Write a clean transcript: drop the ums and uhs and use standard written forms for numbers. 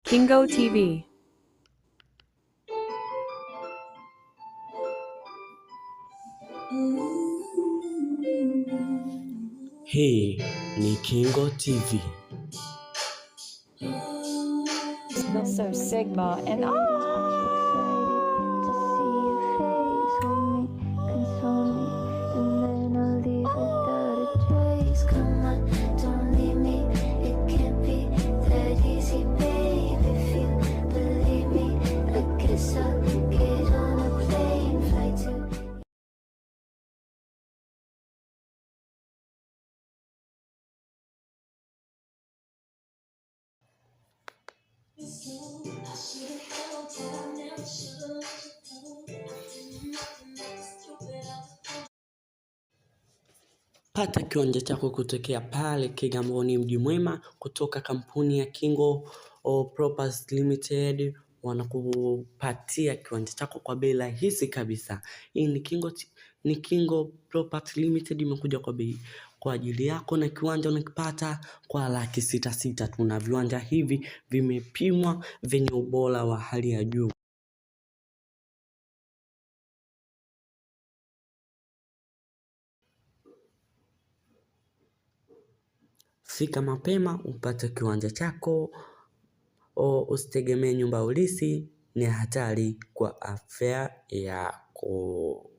Kingo TV. Hii ni Kingo TV. So Sigma and Pata kiwanja chako kutokea pale Kigamboni Mji Mwema kutoka kampuni ya Kingo Properties Limited. Wanakupatia kiwanja chako kwa bei rahisi kabisa. Hii ni Kingo Properties Limited imekuja kwa bei kwa ajili yako, na kiwanja unakipata kwa 666 tu, na viwanja hivi vimepimwa venye ubora wa hali ya juu. Fika mapema upate kiwanja chako. Usitegemee nyumba ulisi, ni hatari kwa afya yako.